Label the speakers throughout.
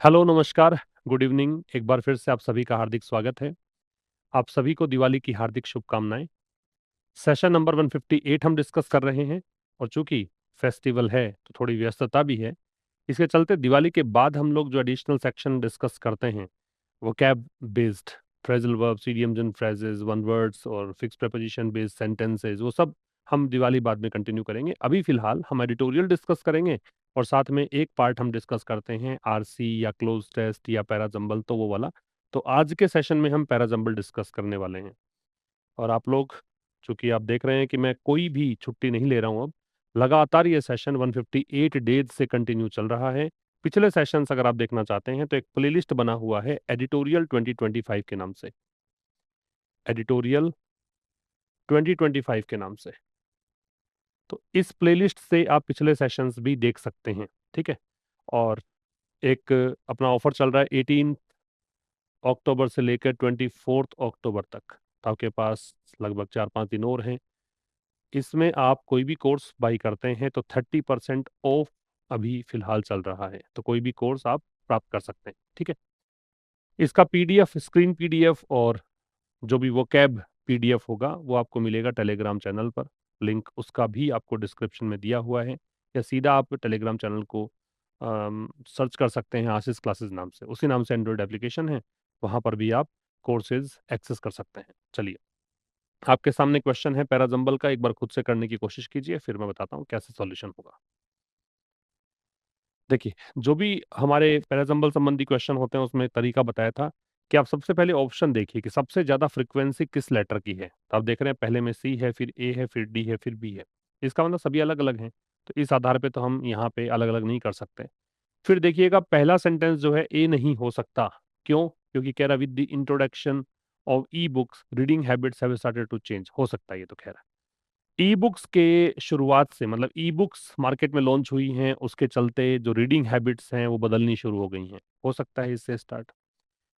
Speaker 1: Hello, नमस्कार, good evening. एक बार फिर से आप सभी का हार्दिक स्वागत है। आप सभी को दिवाली की हार्दिक शुभकामनाएँ। सेशन नंबर 158 हम डिस्कस कर रहे हैं और चूँकि फेस्टिवल है, तो थोड़ी व्यस्तता भी है। इसके चलते दिवाली के बाद हम लोग जो एडिशनल सेक्शन डिस्कस करते हैं, vocab based phrasal verbs, idioms and phrases, one words और फिक्स्ड प्रीपोजिशन बेस्ड सेंटेंसेस, वो सब हम दिवाली बाद में कंटिन्यू करेंगे। अभी फिलहाल हम एडिटोरियल डिस्कस करेंगे और साथ में एक पार्ट हम डिस्कस करते हैं आरसी या क्लोज टेस्ट या पैराजंबल, तो वो वाला। तो आज के सेशन में हम पैराजंबल डिस्कस करने वाले हैं। और आप लोग, चूंकि आप देख रहे हैं कि मैं कोई भी छुट्टी नहीं ले रहा हूं, अब लगातार ये सेशन 158 डेज से कंटिन्यू चल रहा है। पिछले सेशंस अगर आप देखना चाहते हैं तो एक प्लेलिस्ट बना हुआ है एडिटोरियल 2025 के नाम से, एडिटोरियल 2025 के नाम से। तो इस प्लेलिस्ट से आप पिछले सेशंस भी देख सकते हैं, ठीक है। और एक अपना ऑफर चल रहा है 18 अक्टूबर से लेकर 24 अक्टूबर तक, तो आपके पास लगभग 4-5 दिन और हैं। इसमें आप कोई भी कोर्स बाई करते हैं तो 30% ऑफ अभी फिलहाल चल रहा है, तो कोई भी कोर्स आप प्राप्त कर सकते हैं, ठीक है। इसका पीडीएफ, स्क्रीन पीडीएफ और जो भी वो कैब पीडीएफ होगा वो आपको मिलेगा टेलीग्राम चैनल पर। लिंक उसका भी आपको डिस्क्रिप्शन में दिया हुआ है, या सीधा आप टेलीग्राम चैनल को सर्च कर सकते हैं आशीष क्लासेस नाम से, उसी नाम से एंड्रॉयड एप्लीकेशन है, वहाँ पर भी आप कोर्सेज एक्सेस कर सकते हैं। चलिए, आपके सामने क्वेश्चन है पैराजंबल का, एक बार खुद से करने की कोशिश कीजिए, फिर मैं बताता हूँ कैसे सॉल्यूशन होगा। देखिए, जो भी हमारे पैराजंबल संबंधी क्वेश्चन होते हैं उसमें तरीका बताया था कि आप सबसे पहले ऑप्शन देखिए कि सबसे ज्यादा फ्रीक्वेंसी किस लेटर की है। तो आप देख रहे हैं पहले में सी है, फिर ए है, फिर डी है, फिर बी है। इसका मतलब सभी अलग अलग हैं, तो इस आधार पे तो हम यहाँ पे अलग अलग नहीं कर सकते। फिर देखिएगा पहला सेंटेंस जो है ए नहीं हो सकता। क्यों? क्योंकि कह रहा with the introduction of e books reading habits have started to change. हो सकता है ये, तो कह रहा है ई बुक्स के शुरुआत से, मतलब ई बुक्स मार्केट में लॉन्च हुई हैं, उसके चलते जो रीडिंग हैबिट्स हैं वो बदलनी शुरू हो गई हैं। हो सकता है इससे स्टार्ट।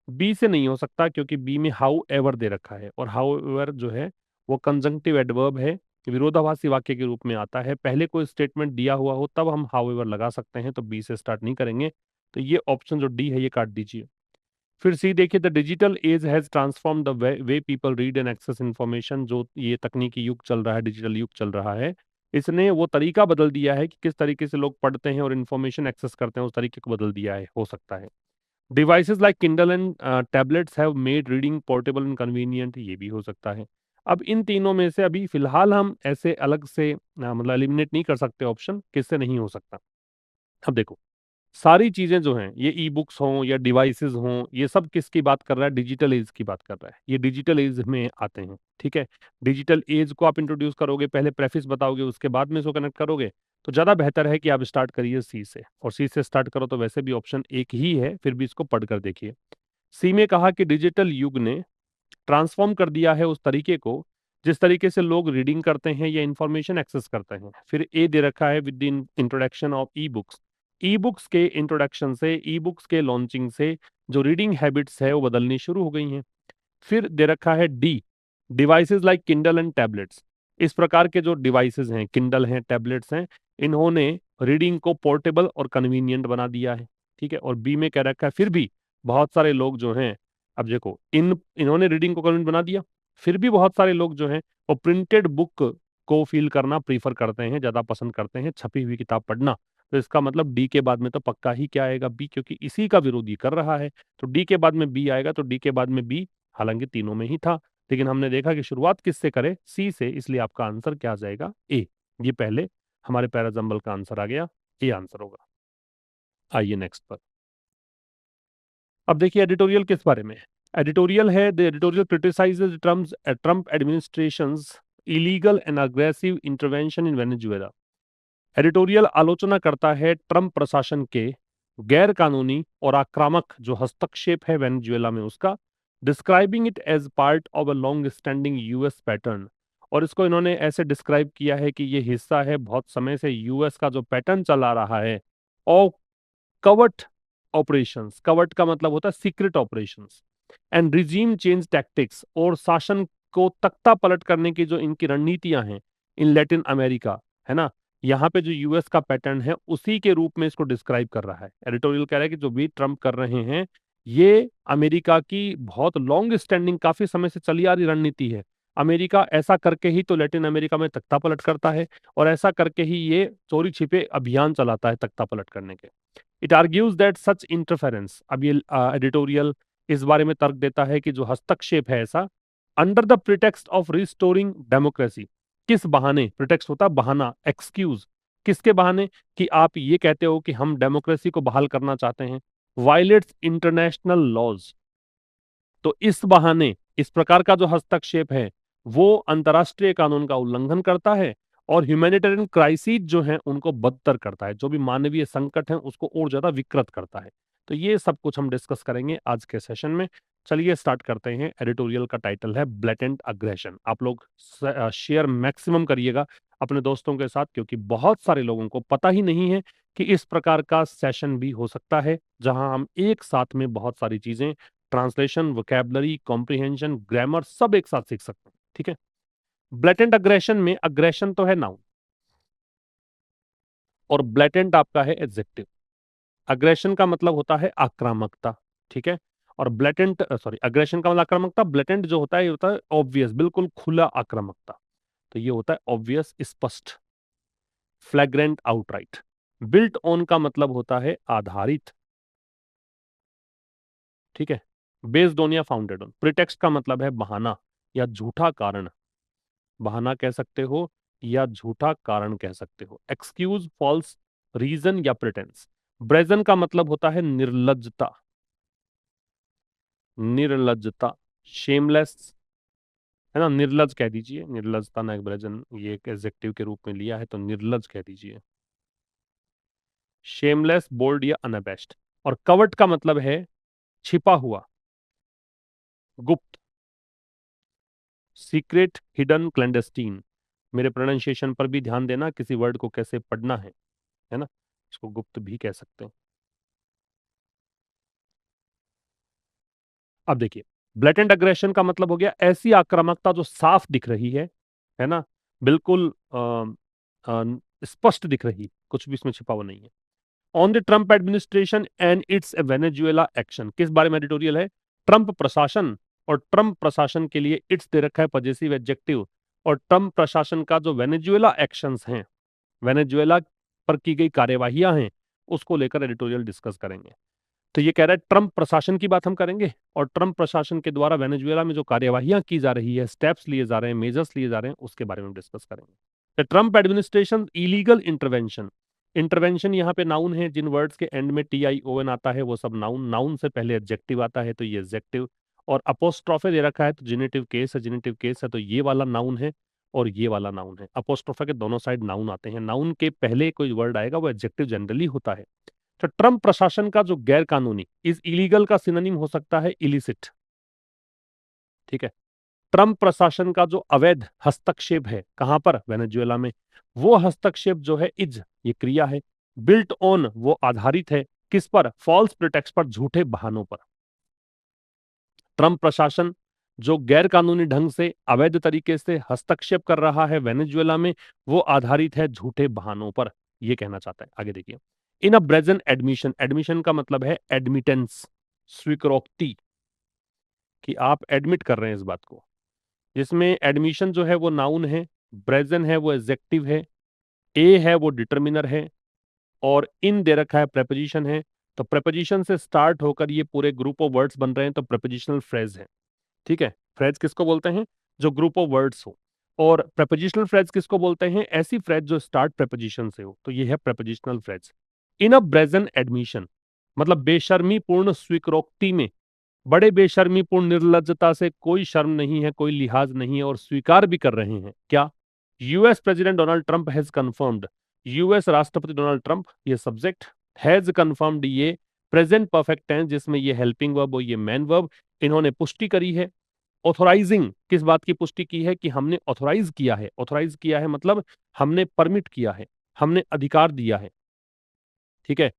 Speaker 1: बी से नहीं हो सकता क्योंकि बी में हाउ एवर दे रखा है, और हाउ एवर जो है वो कंजंक्टिव एडवर्ब है, विरोधाभासी वाक्य के रूप में आता है। पहले कोई स्टेटमेंट दिया हुआ हो तब हम हाउ एवर लगा सकते हैं, तो बी से स्टार्ट नहीं करेंगे। तो ये ऑप्शन जो डी है ये काट दीजिए। फिर सी देखिए, the digital age has transform the way people read and access information. जो ये तकनीकी युग चल रहा है, डिजिटल युग चल रहा है, इसने वो तरीका बदल दिया है कि किस तरीके से लोग पढ़ते हैं और इन्फॉर्मेशन एक्सेस करते हैं, उस तरीके को बदल दिया है। हो सकता है devices like Kindle and tablets have made reading portable and convenient. ये भी हो सकता है। अब इन तीनों में से अभी फिलहाल हम ऐसे अलग से मतलब एलिमिनेट नहीं कर सकते ऑप्शन किससे नहीं हो सकता। अब देखो, सारी चीजें जो हैं, ये ई बुक्स हों या डिवाइसेस हों, ये सब किसकी बात कर रहा है? डिजिटल एज की बात कर रहा है। ये डिजिटल एज में आते हैं, ठीक है। डिजिटल एज को आप इंट्रोड्यूस करोगे, पहले प्रेफिस बताओगे, उसके बाद में इसको कनेक्ट करोगे, तो ज्यादा बेहतर है कि आप स्टार्ट करिए सी से। और सी से स्टार्ट करो तो वैसे भी ऑप्शन एक ही है, फिर भी इसको पढ़कर देखिए। सी में कहा कि डिजिटल युग ने ट्रांसफॉर्म कर दिया है उस तरीके को जिस तरीके से लोग रीडिंग करते हैं या इंफॉर्मेशन एक्सेस करते हैं। फिर ए दे रखा है with in introduction of e books. E books के इंट्रोडक्शन से, ई बुक्स के लॉन्चिंग से जो रीडिंग हैबिट्स है वो बदलनी शुरू हो गई हैं। फिर दे रखा है D, devices like Kindle and tablets. इस प्रकार के जो डिवाइसेस हैं, किंडल हैं, टैबलेट्स हैं, इन्होंने रीडिंग को पोर्टेबल और कन्वीनियंट बना दिया है, ठीक है। और बी में कह रखा है फिर भी बहुत सारे लोग जो हैं, अब देखो इन्होंने रीडिंग को कन्वीनियंट बना दिया, फिर भी बहुत सारे लोग जो हैं वो प्रिंटेड बुक को फील करना प्रीफर करते हैं, ज्यादा पसंद करते हैं छपी हुई किताब पढ़ना। तो इसका मतलब डी के बाद में तो पक्का ही क्या आएगा? बी, क्योंकि इसी का विरोधी कर रहा है। तो डी के बाद में बी आएगा, तो डी के बाद में बी, हालांकि तीनों में ही था, लेकिन हमने देखा कि शुरुआत किससे करें? सी से, इसलिए आपका आंसर क्या आ जाएगा? ए। ये पहले हमारे पैराजंबल का आंसर आ गया, ए आंसर होगा। आइए नेक्स्ट पर। अब देखिए एडिटोरियल किस बारे में है। एडिटोरियल है, the editorial criticises Trump administration's illegal and aggressive intervention in Venezuela. Editorial आलोचना करता है ट्रंप प्रशासन के गैर कानूनी और आक्रामक जो हस्तक्षेप है वेनेजुएला में उसका, describing it as part of a long standing US pattern. और इसको इन्होंने ऐसे डिस्क्राइब किया है कि ये हिस्सा है बहुत समय से यूएस का जो पैटर्न चला रहा है, और कवर्ट ऑपरेशंस, कवर्ट का मतलब होता है secret operations, and regime change tactics, और शासन को तख्ता पलट करने की जो इनकी रणनीतियां हैं इन लैटिन अमेरिका, है ना, यहाँ पे जो यूएस का पैटर्न है उसी के रूप में इसको डिस्क्राइब कर रहा है। एडिटोरियल कह रहा है कि जो भी ट्रम्प कर रहे हैं ये अमेरिका की बहुत लॉन्ग स्टैंडिंग काफी समय से चली आ रही रणनीति है। अमेरिका ऐसा करके ही तो लैटिन अमेरिका में तख्ता पलट करता है और ऐसा करके ही ये चोरी छिपे अभियान चलाता है तख्ता पलट करने के। It argues that such interference, अब ये एडिटोरियल इस बारे में तर्क देता है कि जो हस्तक्षेप है ऐसा under the pretext of restoring democracy, किस बहाने, प्रिटेक्स्ट होता है बहाना, एक्सक्यूज, किसके बहाने, कि आप ये कहते हो कि हम डेमोक्रेसी को बहाल करना चाहते हैं, वायलेट्स इंटरनेशनल लॉज, तो इस बहाने इस प्रकार का जो हस्तक्षेप है वो अंतर्राष्ट्रीय कानून का उल्लंघन करता है और ह्यूमैनिटेरियन क्राइसिस जो है उनको बदतर करता है, जो भी मानवीय संकट है उसको और ज्यादा विकृत करता है। तो ये सब कुछ हम डिस्कस करेंगे आज के सेशन में। चलिए स्टार्ट करते हैं। एडिटोरियल का टाइटल है ब्लेटेंट अग्रेशन। आप लोग शेयर मैक्सिमम करिएगा अपने दोस्तों के साथ, क्योंकि बहुत सारे लोगों को पता ही नहीं है कि इस प्रकार का सेशन भी हो सकता है जहां हम एक साथ में बहुत सारी चीजें, ट्रांसलेशन, वोकैबुलरी, कॉम्प्रिहेंशन, ग्रामर सब एक साथ सीख सकते हैं। ठीक है। ब्लेटेंट अग्रेशन में अग्रेशन तो है नाउन और ब्लेटेंट आपका है एडजेक्टिव। अग्रेशन का मतलब होता है आक्रामकता। ठीक है। और ब्लेटेंट सॉरी अग्रेशन का मतलब आक्रामकता, ब्लेटेंट जो होता है ये होता है ऑब्वियस, बिल्कुल खुला आक्रामकता। तो ये होता है ऑब्वियस, स्पष्ट, फ्लैग्रेंट, आउटराइट। बिल्ट ऑन का मतलब होता है आधारित। ठीक है। बेस्ड ऑन या फाउंडेड ऑन। प्रिटेक्स्ट का मतलब है बहाना या झूठा कारण, बहाना कह सकते हो या झूठा कारण कह सकते हो। एक्सक्यूज, फॉल्स रीजन या प्रिटेंस। ब्रेजन का मतलब होता है निर्लज्जता, निर्लज्जता, शेमलेस, है ना, निर्लज कह दीजिए, निर्लजता ना, एक ब्रेजन ये एक एडजेक्टिव के रूप में लिया है तो निर्लज कह दीजिए। शेमलेस, बोल्ड या अनअबैस्ड। और कवर्ट का मतलब है छिपा हुआ, गुप्त, सीक्रेट, हिडन, क्लैंडस्टीन। मेरे प्रोनाउंसिएशन पर भी ध्यान देना, किसी वर्ड को कैसे पढ़ना है ना, इसको गुप्त भी कह सकते हैं। अब देखिए, ब्लेटेंट अग्रेशन का मतलब हो गया ऐसी आक्रामकता जो साफ दिख रही है ना, बिल्कुल स्पष्ट दिख रही, कुछ भी इसमें छिपा हुआ नहीं है। On the Trump administration and it's Venezuela action, किस बारे में एडिटोरियल है? ट्रंप प्रशासन, और ट्रंप प्रशासन के लिए इट्स दे रखा है पजेसिव एडजेक्टिव, और ट्रंप प्रशासन का जो वेनेजुएला एक्शंस हैं, वेनेजुएला पर की गई कार्यवाहियां हैं, उसको लेकर एडिटोरियल डिस्कस करेंगे। तो ये कह रहा है ट्रंप प्रशासन की बात हम करेंगे और ट्रंप प्रशासन के द्वारा वेनेजुएला में जो कार्यवाहियां की जा रही है, स्टेप्स लिए जा रहे हैं, मेजर्स लिए जा रहे हैं, उसके बारे में डिस्कस करेंगे। The Trump administration illegal intervention, intervention यहाँ पे नाउन है, जिन वर्ड्स के एंड में TION आता है वो सब नाउन, नाउन से पहले एडजेक्टिव आता है तो ये एडजेक्टिव, और अपोस्ट्रोफे दे रखा है तो जेनेटिव केस है, जेनेटिव केस है तो ये वाला नाउन है और ये वाला नाउन है। अपोस्ट्रोफे के दोनों साइड नाउन आते हैं, नाउन के पहले कोई वर्ड आएगा वो एडजेक्टिव जनरली होता है। तो ट्रंप प्रशासन का जो गैर कानूनी, इस इलीगल का सिनोनिम हो सकता है इलिसिट। ठीक है। ट्रंप प्रशासन का जो अवैध हस्तक्षेप है, कहां पर? वेनेजुएला में। वो हस्तक्षेप जो है इज, ये क्रिया है। बिल्ट ऑन, वो आधारित है किस पर? फॉल्स प्रिटेक्स्ट पर, झूठे बहानों पर। ट्रंप प्रशासन जो गैर कानूनी ढंग से, अवैध तरीके से हस्तक्षेप कर रहा है वेनेजुएला में, वो आधारित है झूठे बहानों पर, ये कहना चाहता है। आगे देखिए, इन अ ब्रेजन एडमिशन, एडमिशन का मतलब है एडमिटेंस, स्वीकृति, कि आप एडमिट कर रहे हैं इस बात को। जिसमें एडमिशन जो है वो नाउन है, ब्रेजन है वो एडजेक्टिव है, ए है वो डिटर्मिनर है, और इन दे रखा है प्रेपोजिशन है। तो प्रेपोजिशन से स्टार्ट होकर ये पूरे ग्रुप ऑफ वर्ड्स बन रहे हैं तो प्रेपोजिशनल फ्रेज है। ठीक है। फ्रेज किसको बोलते हैं? जो ग्रुप ऑफ वर्ड्स हो। और प्रेपोजिशनल फ्रेज किसको बोलते हैं? ऐसी फ्रेज जो स्टार्ट प्रेपोजिशन से हो, तो ये है प्रेपोजिशनल फ्रेज। इन अ ब्रेजन एडमिशन मतलब बेशर्मी पूर्ण स्वीकृति में, बड़े बेशर्मी पूर्ण निर्लज्जता से, कोई शर्म नहीं है, कोई लिहाज नहीं है और स्वीकार भी कर रहे हैं क्या? US president Donald Trump has confirmed, US राष्ट्रपति डोनाल्ड ट्रंप, ये सब्जेक्ट, हैज कंफर्म्ड ये प्रेजेंट परफेक्ट टेंस जिसमें ये हेल्पिंग वर्ब और ये मैन वर्ब, इन्होंने पुष्टि करी है। ऑथोराइजिंग, किस बात की पुष्टि की है? कि हमने ऑथोराइज किया है, ऑथोराइज किया है मतलब हमने परमिट किया है, हमने अधिकार दिया है। ठीक है।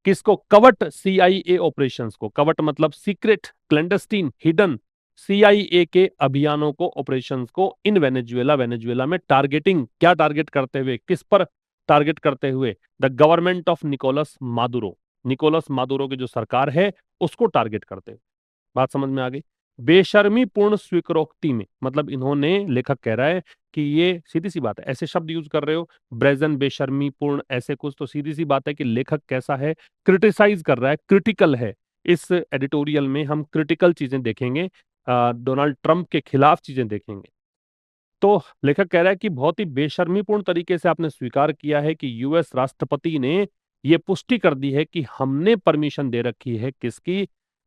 Speaker 1: किसको? कवट CIA ऑपरेशंस को, कवट मतलब सीक्रेट, क्लैंडस्टीन, हिडन, CIA के अभियानों को, ऑपरेशंस को इन वेनेजुएला, वेनेजुएला में टारगेटिंग, क्या टारगेट करते हुए, किस पर? टारगेट करते हुए the government of Nicolas Maduro, Nicolas Maduro की जो सरकार है उसको टारगेट करते हुए। बात समझ में आ गई? बेशर्मी पूर्ण स्वीकारोक्ति में मतलब इन्होंने, लेखक कह रहा है कि ये सीधी सी बात है, ऐसे शब्द यूज कर रहे हो ब्रेजन, बेशर्मी पूर्ण, ऐसे कुछ, तो सीधी सी बात है कि लेखक कैसा है, क्रिटिसाइज कर रहा है, क्रिटिकल है। इस एडिटोरियल में हम क्रिटिकल चीजें देखेंगे, डोनाल्ड ट्रंप के खिलाफ चीजें देखेंगे। तो लेखक कह रहा है कि बहुत ही बेशर्मीपूर्ण तरीके से आपने स्वीकार किया है कि यूएस राष्ट्रपति ने ये पुष्टि कर दी है कि हमने परमिशन दे रखी है किसकी,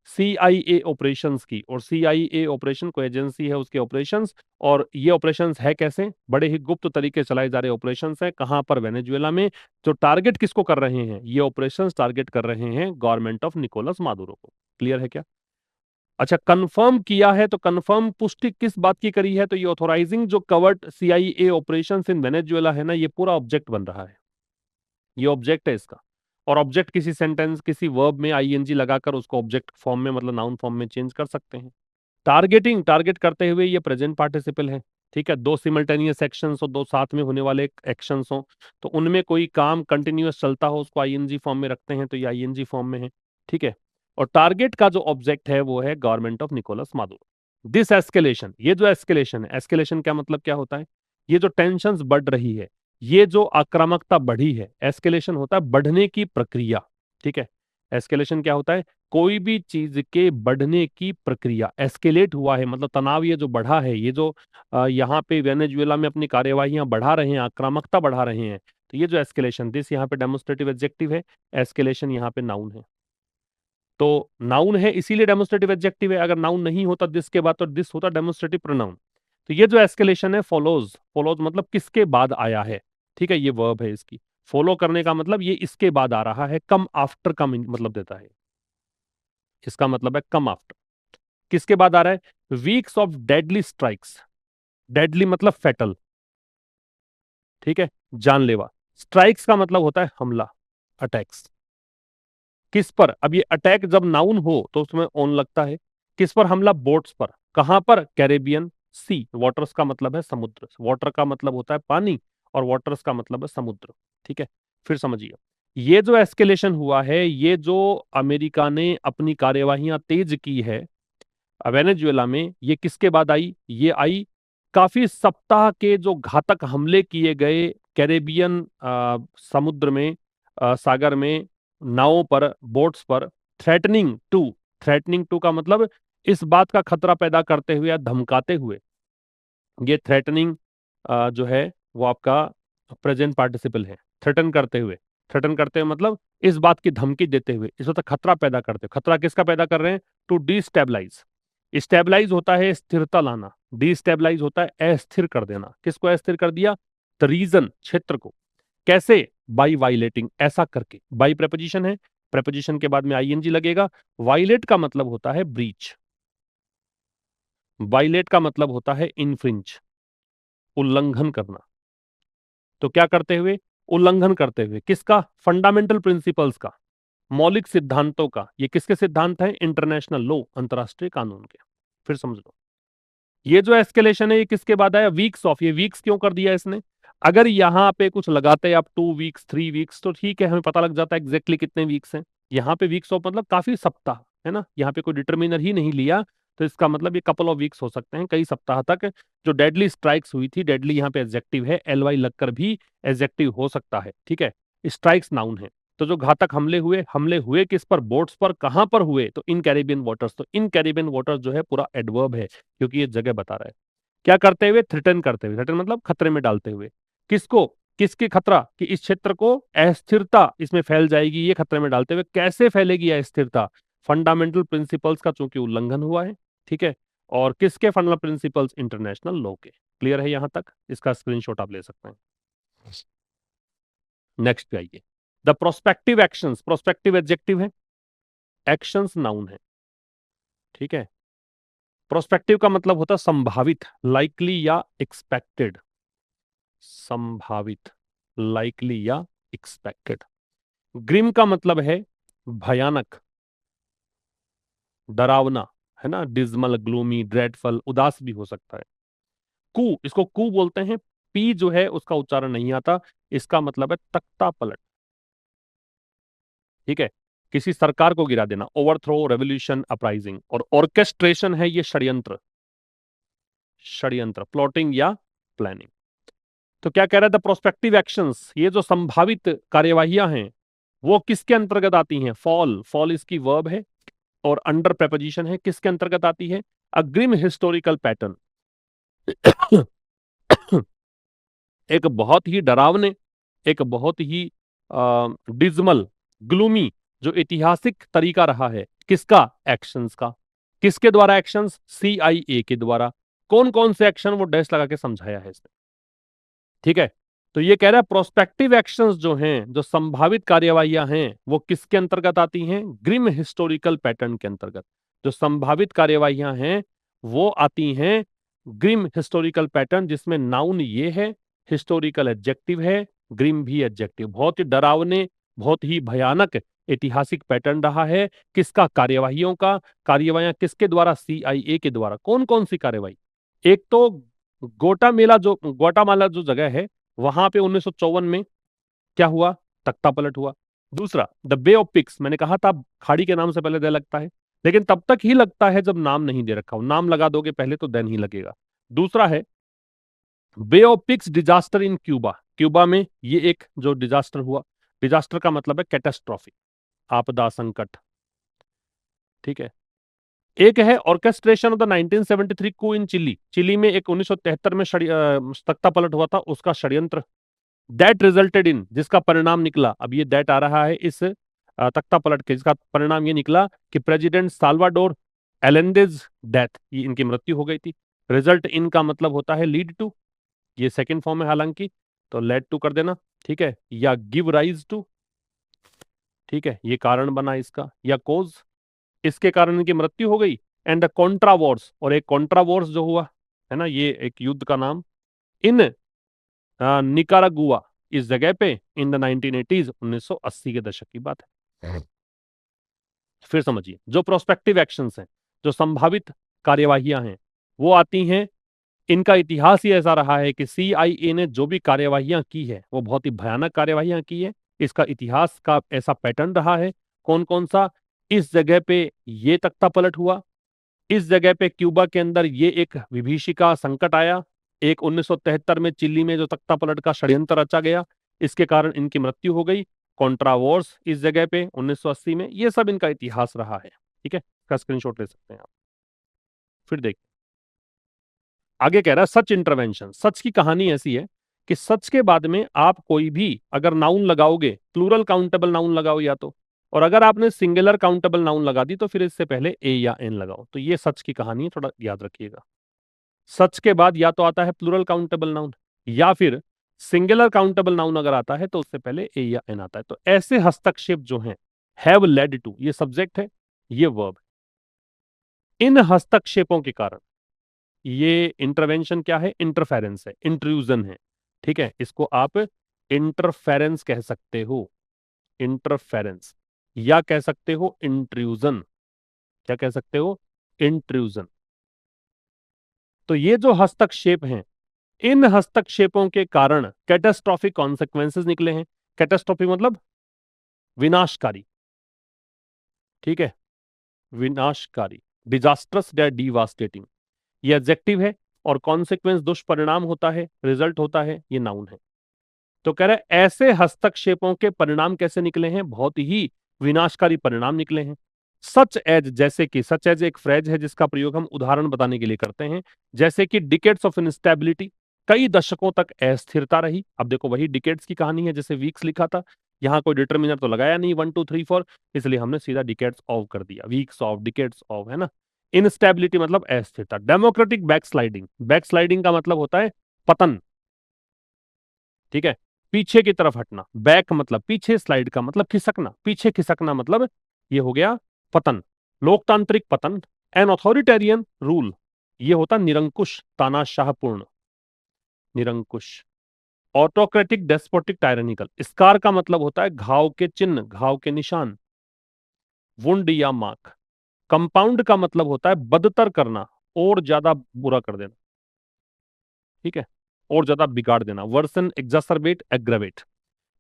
Speaker 1: सीआईए ऑपरेशंस की। और सीआईए ऑपरेशन को एजेंसी है उसके ऑपरेशंस, और ये ऑपरेशंस है कैसे, बड़े ही गुप्त तरीके से चलाए जा रहे ऑपरेशंस है। कहां पर? वेनेजुएला में। जो टारगेट किसको कर रहे हैं ये ऑपरेशंस, टारगेट कर रहे हैं गवर्नमेंट ऑफ निकोलस मादुरो को। क्लियर है क्या? अच्छा, कंफर्म किया है तो कंफर्म पुष्टि किस बात की करी है? तो ये ऑथोराइजिंग जो covered CIA operations in Venezuela है ना, ये पूरा ऑब्जेक्ट बन रहा है, ये ऑब्जेक्ट है इसका। और ऑब्जेक्ट किसी सेंटेंस, किसी वर्ब में आईएनजी लगाकर उसको ऑब्जेक्ट फॉर्म में मतलब नाउन फॉर्म में चेंज कर सकते हैं। टारगेटिंग, टारगेट करते हुए ये प्रेजेंट पार्टिसिपल है। ठीक है, दो सिमल्टेनियस एक्शंस हो, दो साथ में होने वाले एक्शंस हो, तो उनमें कोई काम कंटिन्यूअस चलता हो उसको आईएनजी फॉर्म में रखते हैं, तो ये आईएनजी फॉर्म में है। ठीक है, और टारगेट का जो ऑब्जेक्ट है वो है government of Nicolas Maduro. This escalation, ये जो एस्केलेशन है, एस्केलेशन क्या मतलब क्या होता है? ये जो टेंशंस बढ़ रही है, ये जो आक्रामकता बढ़ी है, एस्केलेशन होता है बढ़ने की प्रक्रिया। ठीक है, एस्केलेशन क्या होता है? कोई भी चीज के बढ़ने की प्रक्रिया, एस्केलेट हुआ है मतलब तनाव ये जो बढ़ा है, ये जो यहाँ पे वेनेजुएला में अपनी कार्यवाहियां बढ़ा रहे हैं, आक्रामकता बढ़ा रहे हैं, तो ये जो एस्केलेशन, दिस यहाँ पे डेमोन्स्ट्रेटिव एडजेक्टिव है, एस्केलेशन यहाँ पे नाउन है। तो नाउन है इसीलिए डेमोन्स्ट्रेटिव एडजेक्टिव है, अगर नाउन नहीं होता दिस के बाद तो दिस होता डेमोन्स्ट्रेटिव प्रोनाउन। तो ये जो एस्केलेशन है फॉलोज, फॉलोज मतलब किसके बाद आया है। ठीक है, ये वर्ब है इसकी, फॉलो करने का मतलब ये इसके बाद आ रहा है, कम आफ्टर का मतलब देता है, इसका मतलब है कम आफ्टर। किसके बाद आ रहा है? Weeks of deadly strikes, deadly मतलब फेटल, ठीक है, जानलेवा। स्ट्राइक्स का मतलब होता है हमला, अटैक्स। किस पर? अब ये अटैक जब नाउन हो तो उसमें ऑन लगता है। किस पर हमला? बोट्स पर। कहां पर? कैरेबियन सी, वाटर्स का मतलब है समुद्र, वाटर का मतलब होता है पानी, और वाटर्स का मतलब है समुद्र। ठीक है, फिर समझिए, ये जो एस्केलेशन हुआ है, ये जो अमेरिका ने अपनी कार्यवाहियां तेज की है वेनेजुएला में, ये किसके बाद आई? ये आई काफी सप्ताह के जो घातक हमले किए गए कैरेबियन समुद्र में, सागर में, नावों पर, बोट्स पर, थ्रेटनिंग टू, थ्रेटनिंग टू का मतलब इस बात का खतरा पैदा करते हुए या धमकाते हुए। ये थ्रेटनिंग जो है वो आपका प्रेजेंट पार्टिसिपल है, थ्रेटन करते हुए। थ्रेटन करते हुए मतलब इस बात की धमकी देते हुए, इस वक्त खतरा पैदा करते हुए। खतरा किसका पैदा कर रहे हैं? To destabilise. स्टेबलाइज होता है स्थिरता लाना, डिस्टेबलाइज होता है अस्थिर कर देना। किसको अस्थिर कर दिया? द रीजन, क्षेत्र को। कैसे? बाई वायलेटिंग, ऐसा करके। बाई प्रेपोजिशन है, प्रेपोजिशन के बाद में आईएनजी लगेगा। वायलेट का मतलब होता है ब्रीच, वायलेट का मतलब होता है इनफ्रिंज, उल्लंघन करना। तो क्या करते हुए? उल्लंघन करते हुए। किसका? फंडामेंटल प्रिंसिपल्स का, मौलिक सिद्धांतों का। ये किसके सिद्धांत हैं? इंटरनेशनल लॉ, अंतरराष्ट्रीय कानून के। फिर समझ लो, ये जो एस्केलेशन है ये किसके बाद आया? Weeks of. ये वीक्स क्यों कर दिया इसने? अगर यहाँ पे कुछ लगाते आप 2 वीक्स 3 वीक्स तो ठीक है, हमें पता लग जाता है एग्जैक्टली कितने वीक्स हैं। यहाँ पे वीक्स ऑफ मतलब काफी सप्ताह, है ना, यहाँ पे कोई डिटर्मिनर ही नहीं लिया, तो इसका मतलब ये कपल ऑफ वीक्स हो सकते हैं, कई सप्ताह तक। जो डेडली स्ट्राइक्स हुई थी, डेडली यहाँ पे एडजेक्टिव है, एल वाई लगकर भी एडजेक्टिव हो सकता है। ठीक है, स्ट्राइक्स नाउन है। तो जो घातक हमले हुए, हमले हुए किस पर? बोट्स पर। कहां पर हुए? तो इन कैरेबियन वाटर्स। तो इन कैरेबियन वाटर्स जो है पूरा एडवर्ब है, क्योंकि ये जगह बता रहा है। क्या करते हुए? थ्रेटन करते हुए। थ्रेटन मतलब खतरे में डालते हुए। किसको? किसके खतरा? कि इस क्षेत्र को अस्थिरता इसमें फैल जाएगी, ये खतरे में डालते हुए। कैसे फैलेगी अस्थिरता? फंडामेंटल प्रिंसिपल्स का चूंकि उल्लंघन हुआ है। ठीक है, और किसके फंडामेंटल प्रिंसिपल्स? इंटरनेशनल लॉ के। क्लियर है यहां तक? इसका स्क्रीनशॉट आप ले सकते हैं। नेक्स्ट पे आइए, the prospective actions. Prospective adjective है, एक्शंस नाउन है। ठीक है, प्रोस्पेक्टिव का मतलब होता है संभावित, लाइकली या एक्सपेक्टेड। संभावित, लाइकली या एक्सपेक्टेड। ग्रिम का मतलब है भयानक, डरावना, है ना, डिज्मल, ग्लूमी, ड्रेडफुल, उदास भी हो सकता है। कू, इसको कू बोलते हैं, पी जो है उसका उच्चारण नहीं आता, इसका मतलब है तख्ता पलट। ठीक है, किसी सरकार को गिरा देना, ओवरथ्रो, रेवोल्यूशन, अपराइजिंग। और ऑर्केस्ट्रेशन है ये षड्यंत्र, षड्यंत्र, प्लॉटिंग या प्लानिंग। तो क्या कह रहा था, प्रोस्पेक्टिव एक्शंस, ये जो संभावित कार्यवाहियां हैं वो किसके अंतर्गत आती हैं? फॉल, फॉल इसकी वर्ब है और अंडर प्रेपोजिशन है, किसके अंतर्गत आती है? अग्रिम हिस्टोरिकल पैटर्न। एक बहुत ही डरावने, एक बहुत ही डिजमल, ग्लूमी जो ऐतिहासिक तरीका रहा है, किसका? एक्शंस का। किसके द्वारा एक्शंस? CIA के द्वारा। कौन कौन से एक्शन, वो डैश लगा के समझाया है इसने। ठीक है, तो ये कह रहा है प्रोस्पेक्टिव एक्शंस जो हैं, जो संभावित कार्यवाहियां हैं, वो किसके अंतर्गत आती हैं? ग्रिम हिस्टोरिकल पैटर्न के अंतर्गत। जो संभावित कार्यवाहियां हैं वो आती हैं ग्रिम हिस्टोरिकल पैटर्न, जिसमें नाउन ये है, हिस्टोरिकल एडजेक्टिव है, ग्रिम भी एडजेक्टिव। बहुत ही डरावने, बहुत ही भयानक ऐतिहासिक पैटर्न रहा है। किसका? कार्यवाहियों का। कार्यवाहियां किसके द्वारा? CIA के द्वारा। कौन कौन सी कार्यवाही? एक तो ग्वाटामाला जो जगह है, वहां पे 1954 में क्या हुआ? तख्ता पलट हुआ। दूसरा, द बे ऑफ पिग्स, मैंने कहा था खाड़ी के नाम से पहले दे लगता है, लेकिन तब तक ही लगता है जब नाम नहीं दे रखा हो। नाम लगा दोगे पहले तो देन ही लगेगा। दूसरा है Bay of Pigs disaster in Cuba. Cuba में ये एक जो डिजास्टर हुआ, डिजास्टर का मतलब है कैटास्ट्रॉफी, आपदा, संकट। ठीक है, एक है orchestration of the 1973 coup in Chile. Chile में एक 1973 में तख्ता पलट हुआ था, उसका षड्यंत्र। दैट रिजल्टेड इन, जिसका परिणाम निकला, अब ये दैट आ रहा है इस तख्ता पलट के, जिसका परिणाम ये निकला कि प्रेसिडेंट साल्वाडोर एलेंडेज डेथ, ये इनकी मृत्यु हो गई थी। रिजल्ट इन का मतलब होता है लीड टू, ये सेकंड फॉर्म है हालांकि, तो लेड टू कर देना। ठीक है, या गिव राइज टू, ठीक है, ये कारण बना इसका, या कोज, इसके कारण इनकी मृत्यु हो गई। एंड द कॉन्ट्रा वॉर्स, और एक कॉन्ट्रा वॉर्स जो हुआ है ना, ये एक युद्ध का नाम, इन निकारागुआ, इस जगह पे, इन द 1980s, 1980 के दशक की बात है। फिर समझिए, जो प्रोस्पेक्टिव एक्शंस हैं, जो संभावित कार्यवाहियां हैं, वो आती हैं, इनका इतिहास ही ऐसा रहा है कि CIA ने जो भी कार्यवाहियां की है वो बहुत ही भयानक कार्यवाहियां की है। इसका इतिहास का ऐसा पैटर्न रहा है। कौन कौन सा? इस जगह पे ये तख्ता पलट हुआ, इस जगह पे क्यूबा के अंदर ये एक विभीषिका संकट आया, एक 1973 में चिली में जो तख्ता पलट का षड्यंत्र रचा गया, इसके कारण इनकी मृत्यु हो गई। कॉन्ट्रा वॉर्स इस जगह पे 1980 में, ये सब इनका इतिहास रहा है। ठीक है, इसका स्क्रीनशॉट ले सकते हैं आप। फिर देखिए आगे कह रहा है सच इंटरवेंशन। सच की कहानी ऐसी है कि सच के बाद में आप कोई भी अगर नाउन लगाओगे, प्लूरल काउंटेबल नाउन लगाओ या तो, और अगर आपने सिंगुलर काउंटेबल नाउन लगा दी तो फिर इससे पहले ए या एन लगाओ। तो ये सच की कहानी है, थोड़ा याद रखिएगा। सच के बाद या तो आता है प्लूरल काउंटेबल नाउन, या फिर सिंगुलर काउंटेबल नाउन अगर आता है तो उससे पहले ए या एन आता है। तो ऐसे हस्तक्षेप जो हैं, हैव लेड टू, ये सब्जेक्ट है, ये वर्ब। इन हस्तक्षेपों के कारण, ये इंटरवेंशन क्या है? इंटरफेरेंस है, इंट्रूजन है। ठीक है, इसको आप इंटरफेरेंस कह सकते हो, इंटरफेरेंस, या कह सकते हो इंट्रूजन। क्या कह सकते हो? इंट्रूजन। तो ये जो हस्तक्षेप हैं, इन हस्तक्षेपों के कारण कैटास्ट्रॉफिक कॉन्सिक्वेंसेस निकले हैं। कैटास्ट्रॉफिक मतलब विनाशकारी। ठीक है, विनाशकारी, डिजास्ट्रस या डिवास्टेटिंग, ये एडजेक्टिव है, और कॉन्सिक्वेंस दुष्परिणाम होता है, रिजल्ट होता है, ये नाउन है। तो कह रहे ऐसे हस्तक्षेपों के परिणाम कैसे निकले हैं? बहुत ही विनाशकारी परिणाम निकले हैं। सच एज, जैसे कि, सच एज एक फ्रेज है जिसका प्रयोग हम उदाहरण बताने के लिए करते हैं। जैसे कि डिकेड्स ऑफ इनस्टेबिलिटी, कई दशकों तक अस्थिरता रही। अब देखो वही डिकेड्स की कहानी है, जैसे वीक्स लिखा था, यहाँ कोई डिटर्मिनर तो लगाया नहीं 1 2 3 4, इसलिए हमने सीधा डिकेड्स ऑफ कर दिया, वीक्स ऑफ, डिकेड्स ऑफ, है ना। इनस्टेबिलिटी मतलब अस्थिरता। डेमोक्रेटिक बैकस्लाइडिंग, बैकस्लाइडिंग का मतलब होता है पतन। ठीक है, पीछे की तरफ हटना, बैक मतलब पीछे, स्लाइड का मतलब खिसकना, पीछे खिसकना मतलब ये हो गया पतन। लोकतांत्रिक पतन, एन ऑथोरिटेरियन रूल, ये होता निरंकुश, तानाशाहपूर्ण, निरंकुश। ऑटोक्रेटिक डेस्पोटिक टायरेनिकल, स्कार का मतलब होता है घाव के चिन्ह, घाव के निशान, वुंड या मार्क। कंपाउंड का मतलब होता है बदतर करना, और ज्यादा बुरा कर देना। ठीक है, और ज्यादा बिगाड़ देना, वर्सन, एग्जासरबेट, एग्रावेट।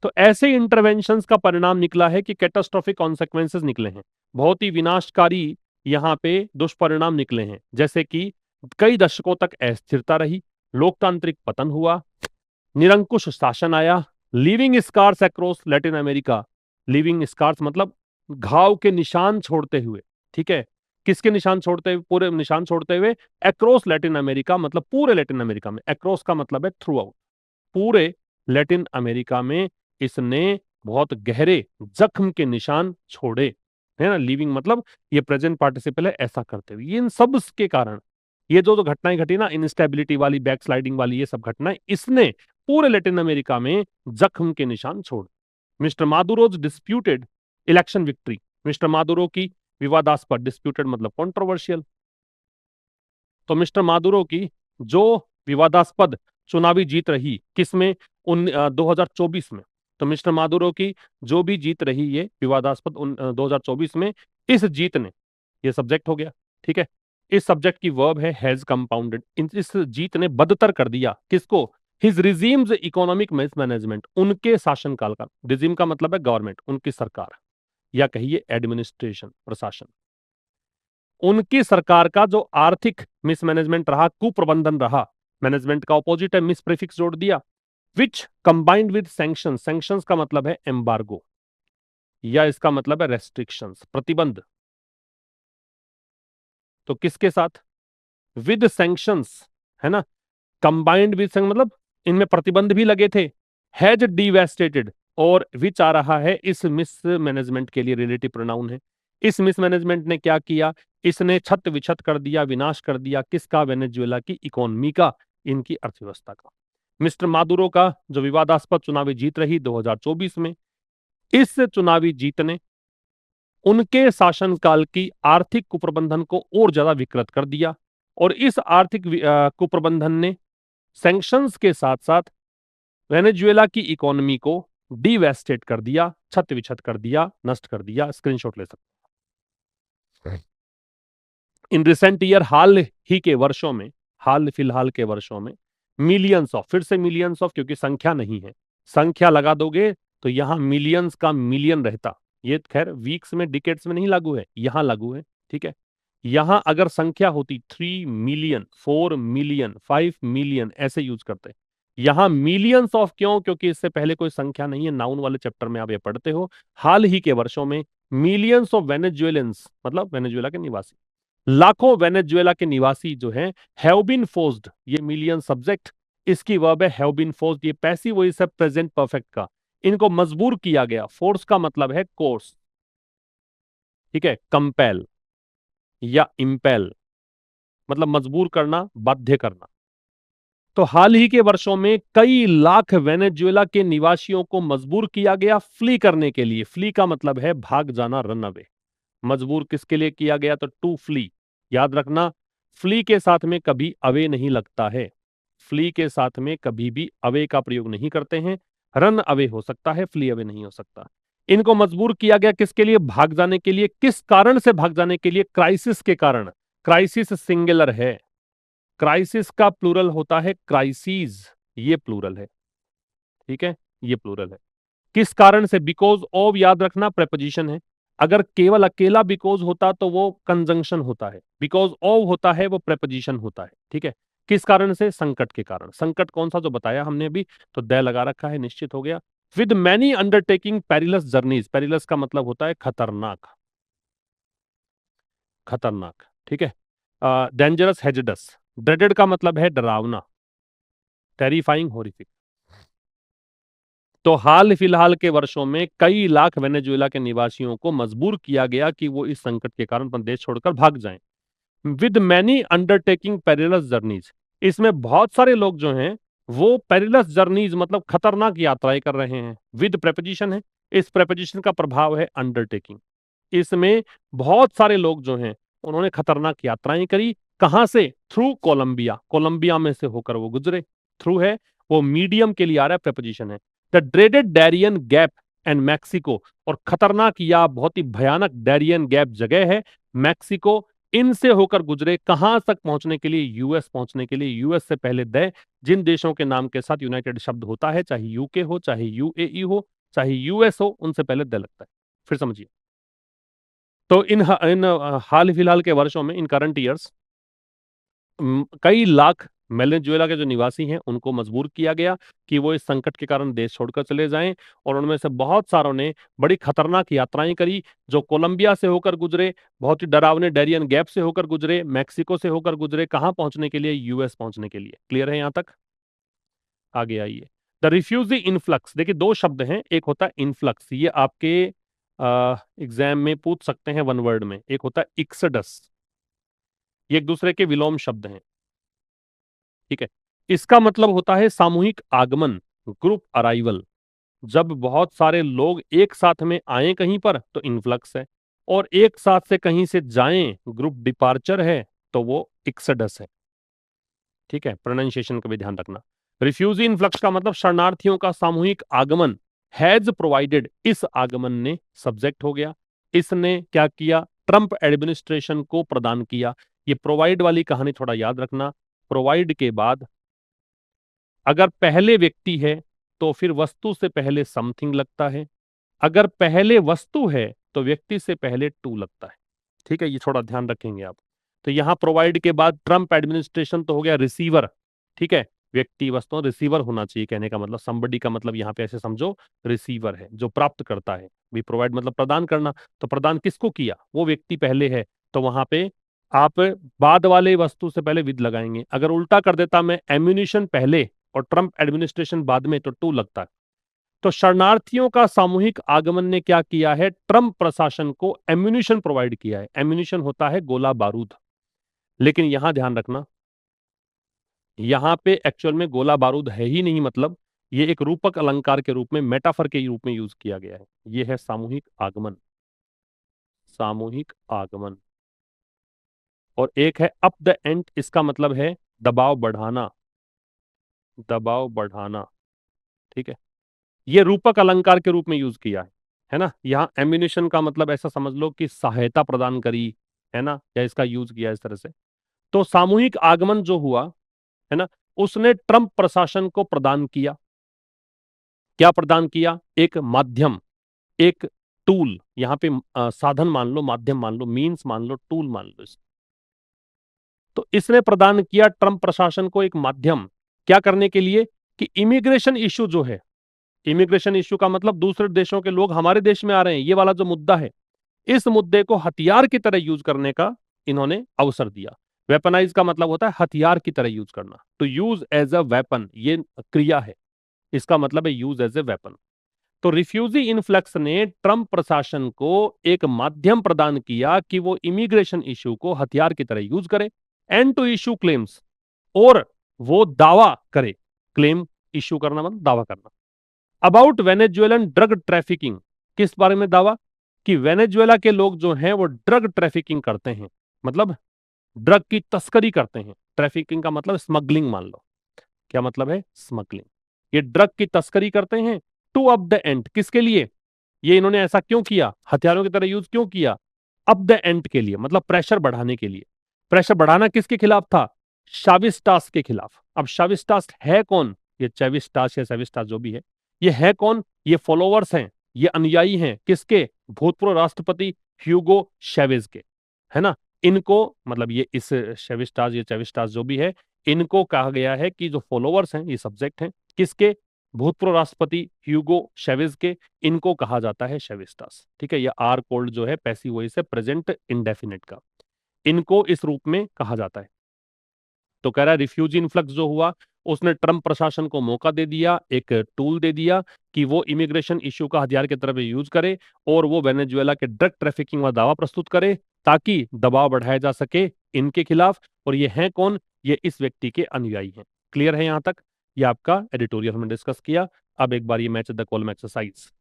Speaker 1: तो ऐसे इंटरवेंशंस का परिणाम निकला है कि कैटास्ट्रोफिक कॉन्सिक्वेंसेस निकले हैं, बहुत ही विनाशकारी यहाँ पे दुष्परिणाम निकले हैं, जैसे कि कई दशकों तक अस्थिरता रही, लोकतांत्रिक पतन हुआ, निरंकुश शासन आया, leaving scars across Latin America. Leaving scars मतलब घाव के निशान छोड़ते हुए, ठीक है, किसके निशान छोड़ते हुए? पूरे निशान छोड़ते हुए अक्रॉस लैटिन अमेरिका, मतलब पूरे लैटिन अमेरिका में, अक्रॉस का मतलब है थ्रू आउट, पूरे लैटिन अमेरिका में इसने बहुत गहरे जख्म के निशान छोड़े, है ना। लिविंग मतलब ये प्रेजेंट पार्टिसिपल है, ऐसा करते हुए, ये इन सब के कारण ये जो घटनाएं घटी ना, इंस्टेबिलिटी वाली, बैकस्लाइडिंग वाली, ये सब घटनाएं इसने पूरे लैटिन अमेरिका में जख्म के निशान छोड़। Mr Maduro's disputed election victory, Mr Maduro की विवादास्पद, डिस्प्यूटेड मतलब कंट्रोवर्शियल, तो मिस्टर मादुरो की जो विवादास्पद चुनावी जीत रही, किसमें? 2024 में। तो मिस्टर मादुरो की जो भी जीत रही ये विवादास्पद 2024 में, इस जीत ने, ये सब्जेक्ट हो गया, ठीक है, इस सब्जेक्ट की वर्ब है हैज कंपाउंडेड, इस जीत ने बदतर कर दिया किसको? हिज रिजीम्स इकोनॉमिक मिसमैनेजमेंट, उनके शासनकाल का, रिजीम का मतलब है गवर्नमेंट, उनकी सरकार, या कहिए एडमिनिस्ट्रेशन, प्रशासन, उनकी सरकार का जो आर्थिक मिसमैनेजमेंट रहा, कुप्रबंधन रहा, मैनेजमेंट का ऑपोजिट है, मिस प्रीफिक्स जोड़ दिया, विच कंबाइंड विद सैंक्शन, सैंक्शंस का मतलब है एम्बार्गो, या इसका मतलब है रेस्ट्रिक्शंस, प्रतिबंध। तो किसके साथ? विद सैंक्शंस, है ना, कंबाइंड विद मतलब इनमें प्रतिबंध भी लगे थे, हैज डिवेस्टेटेड, और विच आ रहा है इस मिसमैनेजमेंट के लिए रिलेटिव प्रोनाउन है। इस मिसमैनेजमेंट ने क्या किया? इसने छत विछत कर दिया, विनाश कर दिया, किसका? वेनेजुएला की इकोनॉमी का, इनकी अर्थव्यवस्था का। मिस्टर मादुरो का जो विवादास्पद चुनावी जीत रही 2024 में, इस चुनावी जीत ने उनके शासनकाल की आर्थिक कुप्रबंधन को और ज्यादा विकृत कर दिया, और इस आर्थिक कुप्रबंधन ने सैंक्शंस के साथ साथ वेनेजुएला की इकोनॉमी को डिवेस्टेट कर दिया, छत विछत कर दिया, नष्ट कर दिया। स्क्रीनशॉट ले सकते हैं। इन रिसेंट ईयर, हाल ही के वर्षों में, हाल फिलहाल के वर्षों में, मिलियंस ऑफ, फिर से मिलियंस ऑफ, क्योंकि संख्या नहीं है, संख्या लगा दोगे तो यहां मिलियंस का मिलियन रहता, ये खैर वीक्स में, डिकेड्स में नहीं लागू है, यहां लागू है, ठीक है। यहां अगर संख्या होती 3 मिलियन, 4 मिलियन, 5 मिलियन, ऐसे यूज करते, यहां मिलियंस ऑफ क्यों? क्योंकि इससे पहले कोई संख्या नहीं है, नाउन वाले चैप्टर में आप ये पढ़ते हो। हाल ही के वर्षों में मिलियंस ऑफ वेनेजुएलेंस, मतलब वेनेजुएला के निवासी, लाखों वेनेजुएला के निवासी जो हैं, हैव बीन फोर्स्ड, ये मिलियन सब्जेक्ट, इसकी वर्ब है हैव बीन फोर्स्ड, ये पैसिव वॉइस है प्रेजेंट परफेक्ट का, इनको मजबूर किया गया। फोर्स का मतलब है कोर्स, ठीक है, कंपेल या इंपेल, मतलब मजबूर करना, बाध्य करना। तो हाल ही के वर्षों में कई लाख वेनेजुएला के निवासियों को मजबूर किया गया फ्ली करने के लिए। फ्ली का मतलब है भाग जाना, रन अवे। मजबूर किसके लिए किया गया? तो टू फ्ली, याद रखना, फ्ली के साथ में कभी अवे नहीं लगता है, फ्ली के साथ में कभी भी अवे का प्रयोग नहीं करते हैं। रन अवे हो सकता है, फ्ली अवे नहीं हो सकता। इनको मजबूर किया गया किसके लिए? भाग जाने के लिए। किस कारण से भाग जाने के लिए? क्राइसिस के कारण। क्राइसिस सिंगुलर है, क्राइसिस का प्लूरल होता है क्राइसिस, ये प्लूरल है, ठीक है, ये प्लूरल है। किस कारण से? बिकॉज ऑफ, याद रखना, प्रेपोजिशन है। अगर केवल अकेला बिकॉज होता तो वो कंजंक्शन होता है, बिकॉज ऑफ होता है वो प्रेपोजिशन होता है, ठीक है। किस कारण से? संकट के कारण। संकट कौन सा जो बताया हमने अभी, तो द लगा रखा है, निश्चित हो गया। With many undertaking perilous journeys, perilous का मतलब होता है खतरनाक, खतरनाक, ठीक है। डेंजरस, हेजडस, ड्रेडेड का मतलब है डरावना, टेरिफाइंग, हॉरिफिक। तो हाल फिलहाल के वर्षों में कई लाख वेनेजुएला के निवासियों को मजबूर किया गया कि वो इस संकट के कारण अपना देश छोड़कर भाग जाएं। With many undertaking perilous journeys, इसमें बहुत सारे लोग जो हैं वो पेरिलस जर्नीज मतलब खतरनाक यात्राएं कर रहे हैं। विद प्रेपोजिशन है, इस प्रेपोजिशन का प्रभाव है अंडरटेकिंग। इसमें बहुत सारे लोग जो हैं उन्होंने खतरनाक यात्राएं करी। कहां से? थ्रू कोलंबिया, कोलंबिया में से होकर वो गुजरे। थ्रू है, वो मीडियम के लिए आ रहा है, प्रेपोजिशन है। The dreaded Darien Gap and Mexico, और खतरनाक या बहुत ही भयानक डैरियन गैप जगह है, मैक्सिको इनसे होकर गुजरे कहां तक पहुंचने के लिए? यूएस पहुंचने के लिए। यूएस से पहले द, जिन देशों के नाम के साथ यूनाइटेड शब्द होता है, चाहे यूके हो, चाहे यूएई हो, चाहे यूएस हो, उनसे पहले द लगता है। फिर समझिए। तो इन हाल फिलहाल के वर्षों में, इन करंट ईयर्स, कई लाख वेनेजुएला के जो निवासी हैं उनको मजबूर किया गया कि वो इस संकट के कारण देश छोड़कर चले जाएं, और उनमें से बहुत सारों ने बड़ी खतरनाक यात्राएं करी, जो कोलंबिया से होकर गुजरे, बहुत ही डरावने डैरियन गैप से होकर गुजरे, मैक्सिको से होकर गुजरे, कहां पहुंचने के लिए? यूएस पहुंचने के लिए। क्लियर है यहां तक? आगे आइए। द रिफ्यूजी इनफ्लक्स, देखिए दो शब्द हैं, एक होता है इनफ्लक्स, ये आपके एग्जाम में पूछ सकते हैं वन वर्ड में। एक होता है इक्सडस, ये एक दूसरे के विलोम शब्द हैं, ठीक है। इसका मतलब होता है सामूहिक आगमन, ग्रुप अराइवल। जब बहुत सारे लोग एक साथ में आए कहीं पर तो इन्फ्लक्स है, और एक साथ से कहीं से जाएं, ग्रुप डिपार्चर है, तो वो एक्सडस है, ठीक है। प्रोनाउंसिएशन का भी ध्यान रखना। रिफ्यूजी इन्फ्लक्स का मतलब शरणार्थियों का सामूहिक आगमन। हैज प्रोवाइडेड, इस आगमन ने सब्जेक्ट हो गया, इसने क्या किया? ट्रंप एडमिनिस्ट्रेशन को प्रदान किया। ये प्रोवाइड वाली कहानी थोड़ा याद रखना। प्रोवाइड के बाद अगर पहले व्यक्ति है तो फिर वस्तु से पहले समथिंग लगता है, अगर पहले वस्तु है तो व्यक्ति से पहले टू लगता है, ठीक है। ये थोड़ा ध्यान रखेंगे आप। तो यहां प्रोवाइड के बाद ट्रंप एडमिनिस्ट्रेशन तो हो गया रिसीवर, ठीक है। व्यक्ति वस्तु रिसीवर होना चाहिए, कहने का मतलब संबडी का मतलब यहां पे ऐसे समझो, रिसीवर है जो प्राप्त करता है। भी प्रोवाइड मतलब प्रदान करना, तो प्रदान किसको किया? वो व्यक्ति पहले है, तो वहां पे आप बाद वाले वस्तु से पहले विद लगाएंगे। अगर उल्टा कर देता मैं, एम्यूनिशन पहले और ट्रंप एडमिनिस्ट्रेशन बाद में, तो टू लगता है। तो शरणार्थियों का सामूहिक आगमन ने क्या किया है? ट्रंप प्रशासन को एम्यूनिशन प्रोवाइड किया है। एम्यूनिशन होता है गोला बारूद, लेकिन यहां ध्यान रखना, यहां पे एक्चुअल में गोला बारूद है ही नहीं, मतलब ये एक रूपक अलंकार के रूप में, मेटाफर के रूप में यूज किया गया है। ये है सामूहिक आगमन, सामूहिक आगमन। और एक है अप द एंड, इसका मतलब है दबाव बढ़ाना, दबाव बढ़ाना, ठीक है। ये रूपक अलंकार के रूप में यूज किया है ना। यहाँ एम्यूनिशन का मतलब ऐसा समझ लो कि सहायता प्रदान करी, है ना, या इसका यूज किया इस तरह से। तो सामूहिक आगमन जो हुआ, है ना, उसने ट्रंप प्रशासन को प्रदान किया, क्या प्रदान किया? एक माध्यम, एक टूल। यहां पे साधन मान लो, माध्यम मान लो, मीन्स मान लो, टूल मान लो इसको। तो इसने प्रदान किया ट्रंप प्रशासन को एक माध्यम, क्या करने के लिए? कि इमिग्रेशन इश्यू जो है, इमिग्रेशन इश्यू का मतलब दूसरे देशों के लोग हमारे देश में आ रहे हैं, ये वाला जो मुद्दा है, इस मुद्दे को हथियार की तरह यूज करने का इन्होंने अवसर दिया। वेपनाइज का मतलब होता है हथियार की तरह यूज करना, तो यूज एज अ वेपन, ये क्रिया है, इसका मतलब है यूज एज ए वेपन। तो रिफ्यूजी इन्फ्लक्स ने ट्रंप प्रशासन को एक माध्यम प्रदान किया कि वो इमिग्रेशन इश्यू को हथियार की तरह यूज करे, एंड टू इश्यू क्लेम्स, और वो दावा करे। क्लेम इश्यू करना मतलब दावा करना, अबाउट वेनेजुएलन ड्रग ट्रैफिकिंग। किस बारे में दावा? कि वेनेजुएला के लोग जो हैं वो ड्रग ट्रैफिकिंग करते हैं, मतलब ड्रग की तस्करी करते हैं। ट्रैफिकिंग का मतलब स्मगलिंग मान लो। क्या मतलब है? स्मगलिंग। ये ड्रग की तस्करी करते हैं टू अप द एंड, किसके लिए? ये इन्होंने ऐसा क्यों किया? हथियारों की तरह यूज क्यों किया? अप द एंड के लिए, मतलब प्रेशर बढ़ाने के लिए। प्रेशर बढ़ाना किसके खिलाफ था? शाविस्टास के खिलाफ। अब शाविस्टास है कौन? ये चेविस्टास या सेविस्टास जो भी है, ये है कौन? ये फॉलोवर्स हैं, ये अनुयायी हैं किसके? भूतपूर्व राष्ट्रपति ह्यूगो शेवेज के, है ना। इनको मतलब ये इस शेविस्टास या चेविस्टास जो भी है, इनको कहा गया है कि जो फॉलोवर्स हैं, ये सब्जेक्ट हैं किसके? भूतपूर्व राष्ट्रपति ह्यूगो शेवेज के। इनको कहा जाता है शेविस्टास, ठीक है। ये आर कोल्ड जो है पैसिव वॉइस है, प्रेजेंट इंडेफिनिट का, इनको इस रूप में कहा जाता है। तो कह रहा है रिफ्यूजी इन्फ्लक्स जो हुआ, उसने ट्रंप प्रशासन को मौका दे दिया, एक टूल दे दिया कि वो इमिग्रेशन इश्यू का हथियार की तरफ यूज करे, और वो वेनेजुएला के ड्रग ट्रैफिकिंग का दावा प्रस्तुत करे, ताकि दबाव बढ़ाया जा सके इनके खिलाफ। और ये हैं कौन? ये इस व्यक्ति के अनुयायी हैं। क्लियर है यहां तक? ये आपका एडिटोरियल हमने डिस्कस किया। अब एक बार ये मैच द कॉलम एक्सरसाइज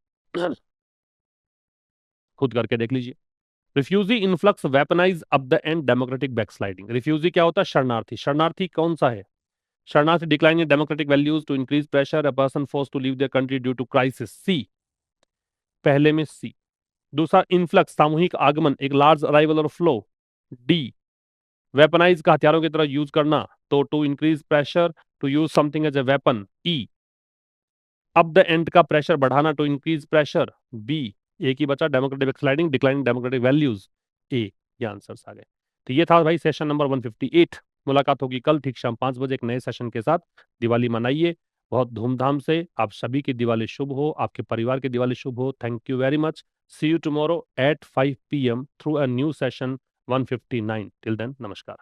Speaker 1: खुद करके देख लीजिए। Refugee influx weaponise up the end democratic backsliding. Refugee क्या होता है? शरणार्थी। शरणार्थी कौन सा है? शरणार्थी decline in democratic values to increase pressure, a person force to leave their country due to crisis. C, पहले में सी। दूसरा इन्फ्लक्स, सामूहिक आगमन, एक लार्ज अराइवल और फ्लो। डी, वेपनाइज का हथियारों की तरह यूज करना, तो to increase pressure, to use something as a weapon, E. Up the end का प्रेशर बढ़ाना, टू इंक्रीज प्रेशर, बी। एक ही बचा, democratic sliding, declining democratic values, A. ये आंसर्स आ गए। तो ये था भाई सेशन नंबर 158। मुलाकात होगी कल ठीक शाम 5 बजे एक नए सेशन के साथ। दिवाली मनाइए बहुत धूमधाम से। आप सभी की दिवाली शुभ हो, आपके परिवार की दिवाली शुभ हो। Thank you very much. See you tomorrow at 5 PM through a new session 159। Till then, नमस्कार।